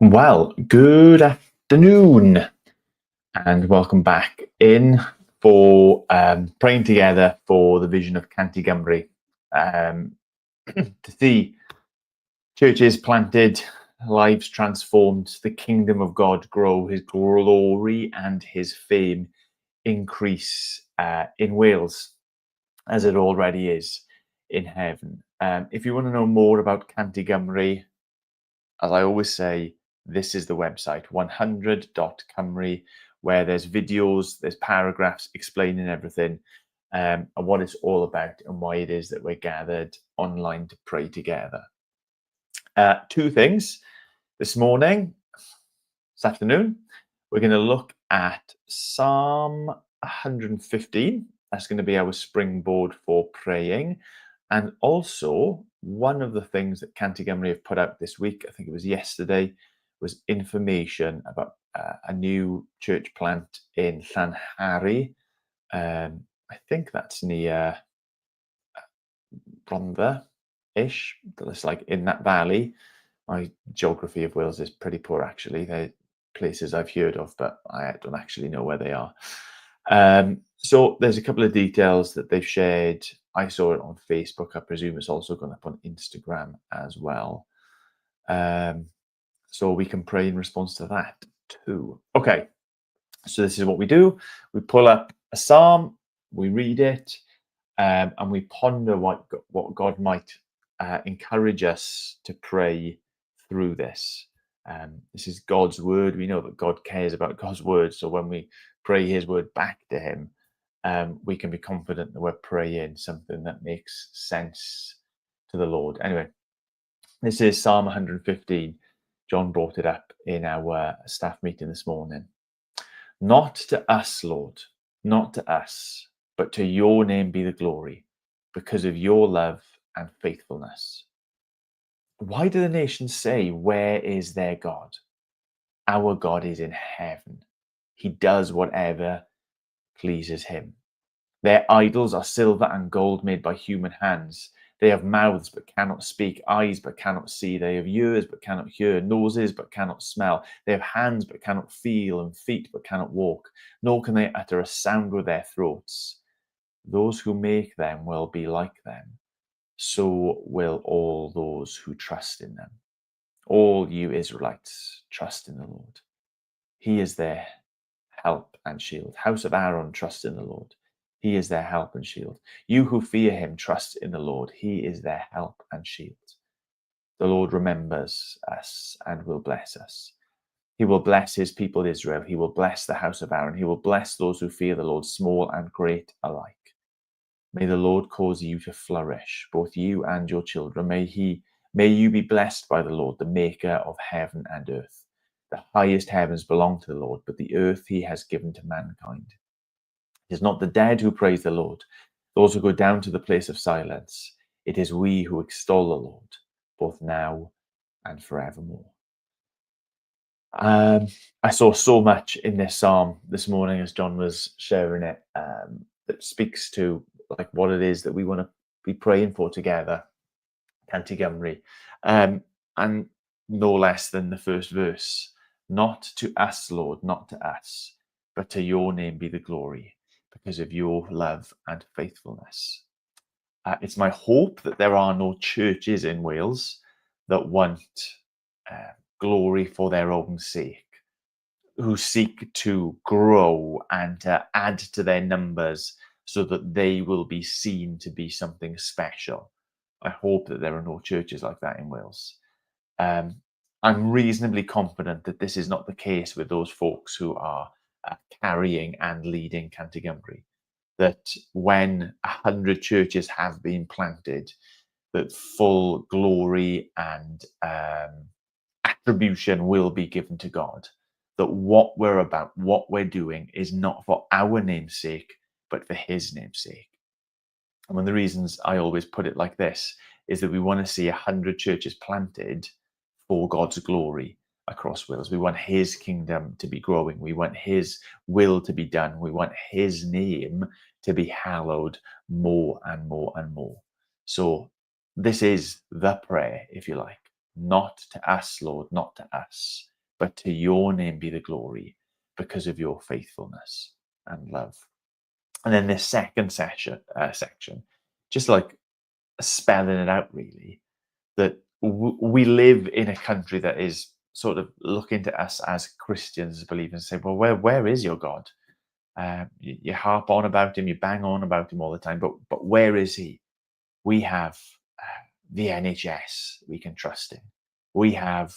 Well, good afternoon and welcome back in for praying together for the vision of Cant Gymru. To see churches planted, lives transformed, the kingdom of God grow, his glory and his fame increase in Wales, as it already is in heaven. If you want to know more about Cant Gymru, as I always say, this is the website 100.cymru, where there's videos, there's paragraphs explaining everything and what it's all about and why it is that we're gathered online to pray together. Two things this afternoon, we're going to look at Psalm 115. That's going to be our springboard for praying. And also, one of the things that Cant Gymru have put out this week, I think it was yesterday, was information about a new church plant in Llanhari. I think that's near Rhondda-ish. It's like in that valley. My geography of Wales is pretty poor, actually. They're places I've heard of, but I don't actually know where they are. So there's a couple of details that they've shared. I saw it on Facebook. I presume it's also gone up on Instagram as well. So we can pray in response to that too. Okay, so this is what we do. We pull up a psalm, we read it, and we ponder what God might encourage us to pray through this. This is God's word. We know that God cares about God's word. So when we pray his word back to him, we can be confident that we're praying something that makes sense to the Lord. Anyway, this is Psalm 115. John brought it up in our staff meeting this morning. Not to us, Lord, not to us, but to your name be the glory, because of your love and faithfulness. Why do the nations say, where is their God? Our God is in heaven. He does whatever pleases him. Their idols are silver and gold made by human hands. They have mouths but cannot speak, eyes but cannot see. They have ears but cannot hear, noses but cannot smell. They have hands but cannot feel, and feet but cannot walk, nor can they utter a sound with their throats. Those who make them will be like them. So will all those who trust in them. All you Israelites, trust in the Lord. He is their help and shield. House of Aaron, trust in the Lord. He is their help and shield. You who fear him, trust in the Lord. He is their help and shield. The Lord remembers us and will bless us. He will bless his people Israel. He will bless the house of Aaron. He will bless those who fear the Lord, small and great alike. May the Lord cause you to flourish, both you and your children. May you be blessed by the Lord, the maker of heaven and earth. The highest heavens belong to the Lord, but the earth he has given to mankind. It is not the dead who praise the Lord, those who go down to the place of silence. It is we who extol the Lord, both now and forevermore. I saw so much in this psalm this morning as John was sharing it that speaks to like what it is that we want to be praying for together, Cant Gymru, and no less than the first verse. Not to us, Lord, not to us, but to your name be the glory, because of your love and faithfulness. It's my hope that there are no churches in Wales that want glory for their own sake, who seek to grow and add to their numbers so that they will be seen to be something special. I hope that there are no churches like that in Wales. I'm reasonably confident that this is not the case with those folks who are carrying and leading Cant Gymru. That when 100 churches have been planted, that full glory and attribution will be given to God. That what we're about, what we're doing is not for our name's sake, but for his name's sake. And one of the reasons I always put it like this is that we want to see 100 churches planted for God's glory across Wales. We want his kingdom to be growing. We want his will to be done. We want his name to be hallowed more and more and more. So this is the prayer, if you like. Not to us, Lord, not to us, but to your name be the glory because of your faithfulness and love. And then this second section, just like spelling it out really, that we live in a country that is sort of looking to us as Christians, believers, and say, well, where is your God? You harp on about him, you bang on about him all the time, but where is he? We have the NHS we can trust in. We have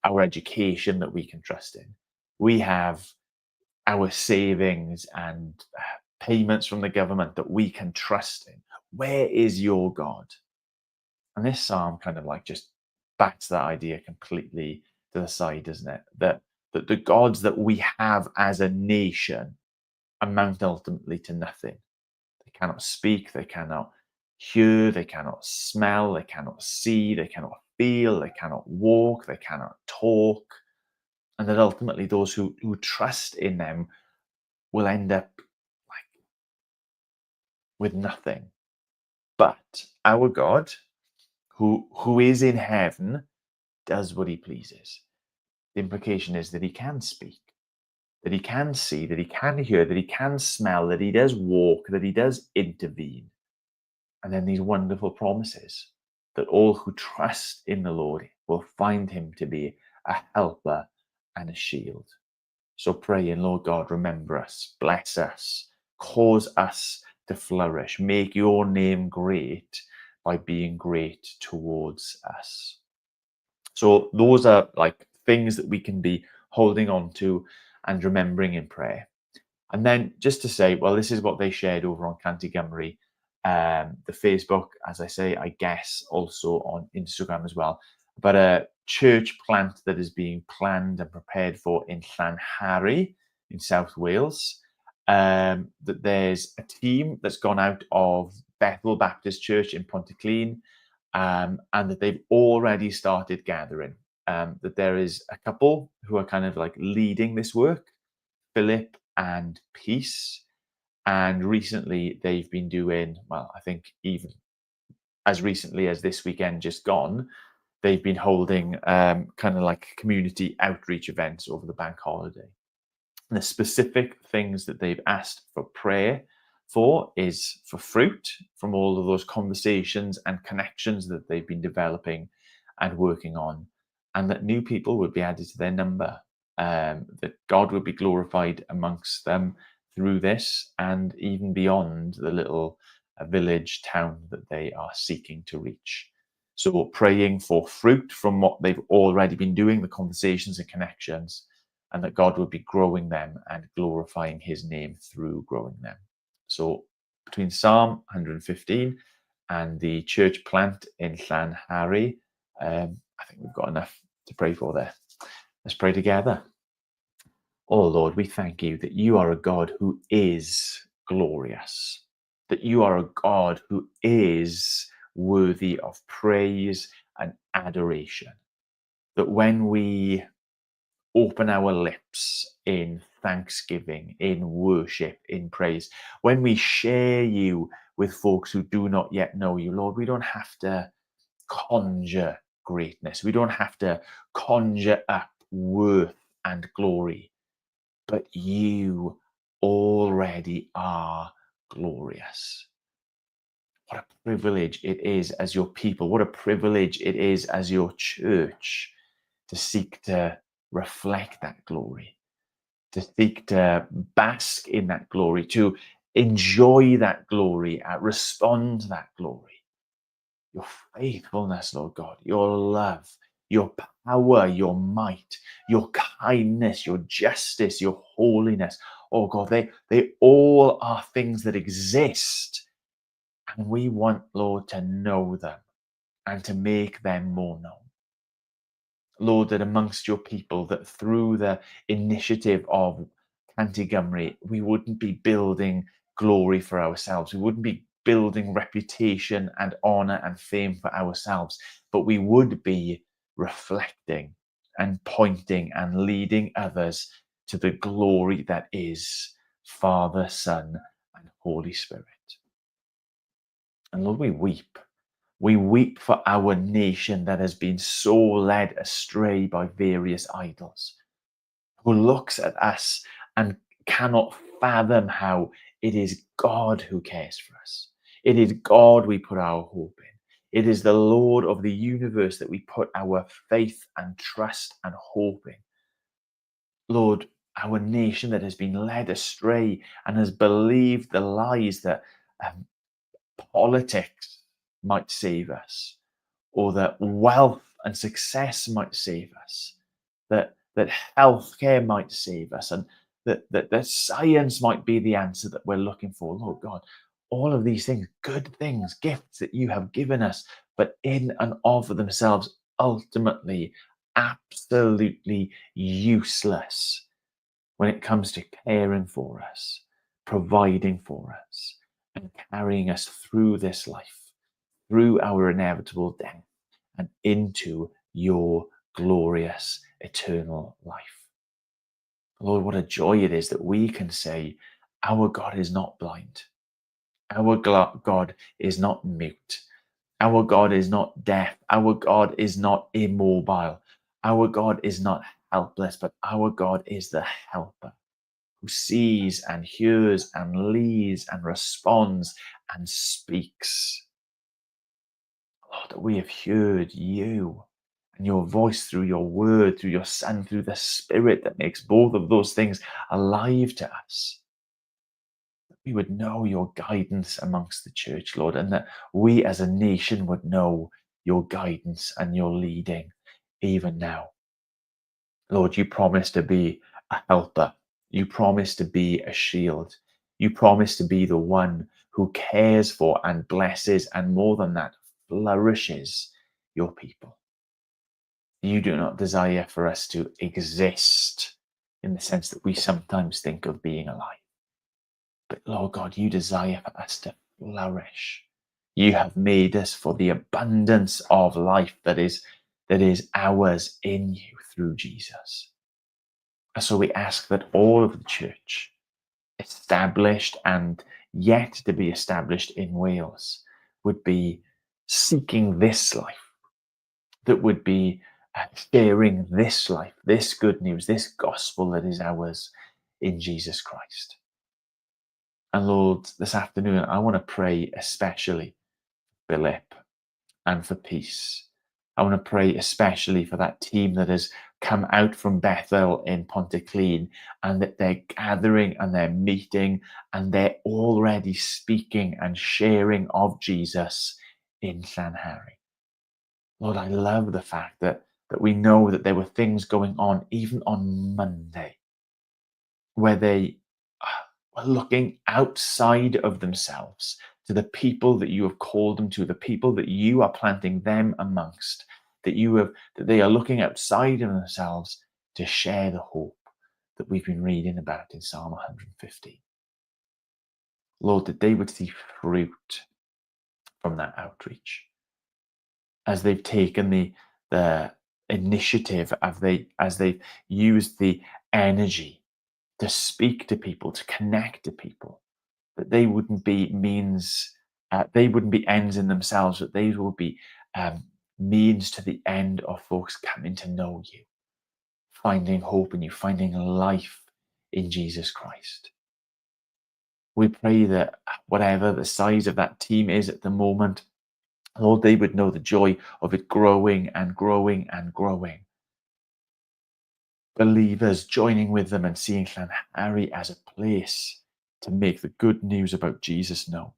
our education that we can trust in. We have our savings and payments from the government that we can trust in. Where is your God? And this psalm kind of like just backs that idea completely to the side, doesn't it? That the gods that we have as a nation amount ultimately to nothing. They cannot speak, they cannot hear, they cannot smell, they cannot see, they cannot feel, they cannot walk, they cannot talk. And that ultimately those who trust in them will end up like with nothing. But our God, who is in heaven, does what he pleases. The implication is that he can speak, that he can see, that he can hear, that he can smell, that he does walk, that he does intervene. And then these wonderful promises that all who trust in the Lord will find him to be a helper and a shield. So pray, and Lord God, remember us, bless us, cause us to flourish, make your name great by being great towards us. So those are like things that we can be holding on to and remembering in prayer. And then just to say, well, this is what they shared over on Cant Gymru, the Facebook, as I say, I guess also on Instagram as well, but a church plant that is being planned and prepared for in Llanhari in South Wales. That there's a team that's gone out of Bethel Baptist Church in Pontyclun, and that they've already started gathering. That there is a couple who are kind of like leading this work, Philip and Peace. And recently they've been doing, well, I think even as recently as this weekend just gone, they've been holding kind of like community outreach events over the bank holiday. And the specific things that they've asked for prayer for is for fruit from all of those conversations and connections that they've been developing and working on, and that new people would be added to their number, that God would be glorified amongst them through this and even beyond the little village town that they are seeking to reach. So praying for fruit from what they've already been doing, the conversations and connections, and that God would be growing them and glorifying his name through growing them. So between Psalm 115 and the church plant in Llanhari, I think we've got enough to pray for there. Let's pray together. Oh Lord, we thank you that you are a God who is glorious, that you are a God who is worthy of praise and adoration, that when we open our lips in thanksgiving, in worship, in praise, when we share you with folks who do not yet know you, Lord, we don't have to conjure greatness. We don't have to conjure up worth and glory, but you already are glorious. What a privilege it is as your people. What a privilege it is as your church to seek to reflect that glory, to seek to bask in that glory, to enjoy that glory, respond to that glory. Your faithfulness, Lord God, your love, your power, your might, your kindness, your justice, your holiness. Oh God, they all are things that exist. And we want, Lord, to know them and to make them more known. Lord, that amongst your people, that through the initiative of Cant Gymru, we wouldn't be building glory for ourselves. We wouldn't be building reputation and honor and fame for ourselves, but we would be reflecting and pointing and leading others to the glory that is Father, Son, and Holy Spirit. And Lord, we weep. We weep for our nation that has been so led astray by various idols, who looks at us and cannot fathom how it is God who cares for us. It is God we put our hope in. It is the Lord of the universe that we put our faith and trust and hope in. Lord, our nation that has been led astray and has believed the lies that um, politics might save us, or that wealth and success might save us, that healthcare might save us, and that science might be the answer that we're looking for. Lord God, all of these things, good things, gifts that you have given us, but in and of themselves, ultimately, absolutely useless when it comes to caring for us, providing for us, and carrying us through this life, through our inevitable death, and into your glorious eternal life. Lord, what a joy it is that we can say, our God is not blind. Our God is not mute. Our God is not deaf. Our God is not immobile. Our God is not helpless, but our God is the helper who sees and hears and leads and responds and speaks. Lord, that we have heard you and your voice through your word, through your Son, through the Spirit that makes both of those things alive to us. That we would know your guidance amongst the church, Lord, and that we as a nation would know your guidance and your leading even now. Lord, you promise to be a helper. You promise to be a shield. You promise to be the one who cares for and blesses, and more than that, flourishes your people. You do not desire for us to exist in the sense that we sometimes think of being alive. But Lord God, you desire for us to flourish. You have made us for the abundance of life that is ours in you through Jesus. And so we ask that all of the church, established and yet to be established in Wales, would be seeking this life, that would be sharing this life, this good news, this gospel that is ours in Jesus Christ. And Lord, this afternoon, I want to pray especially for Philip and for peace. I want to pray especially for that team that has come out from Bethel in Pontyclun, and that they're gathering and they're meeting and they're already speaking and sharing of Jesus in Llanhari. Lord, I love the fact that we know that there were things going on even on Monday where they were looking outside of themselves to the people that you have called them to, the people that you are planting them amongst, that they are looking outside of themselves to share the hope that we've been reading about in Psalm 150. Lord, that they would see fruit from that outreach as they've taken the initiative, as they've used the energy to speak to people, to connect to people, that they wouldn't be they wouldn't be ends in themselves, but they would be means to the end of folks coming to know you, finding hope in you, finding life in Jesus Christ. We pray that whatever the size of that team is at the moment, Lord, they would know the joy of it growing and growing and growing. Believers joining with them and seeing Llanhari as a place to make the good news about Jesus known.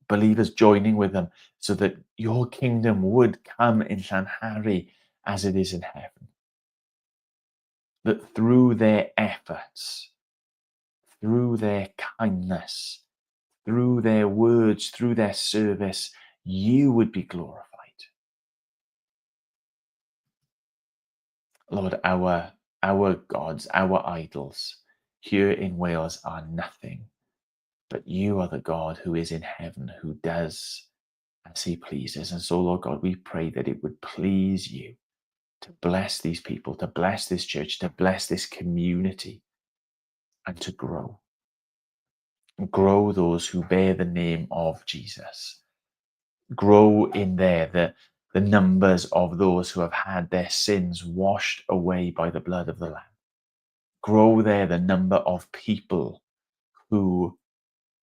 Believers joining with them so that your kingdom would come in Llanhari as it is in heaven. That through their efforts, through their kindness, through their words, through their service, you would be glorified. Lord, our gods, our idols here in Wales are nothing, but you are the God who is in heaven, who does as he pleases. And so, Lord God, we pray that it would please you to bless these people, to bless this church, to bless this community, and to grow. Grow those who bear the name of Jesus. Grow in there the numbers of those who have had their sins washed away by the blood of the Lamb. Grow there the number of people who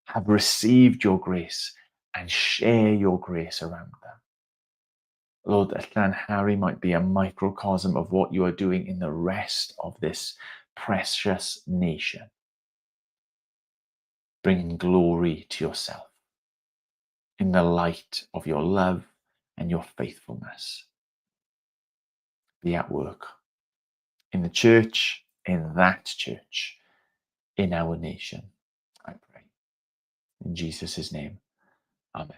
have received your grace and share your grace around them. Lord, that Llanharry might be a microcosm of what you are doing in the rest of this precious nation, bringing glory to yourself in the light of your love and your faithfulness. Be at work in the church, in that church, in our nation, I pray. In Jesus' name, amen.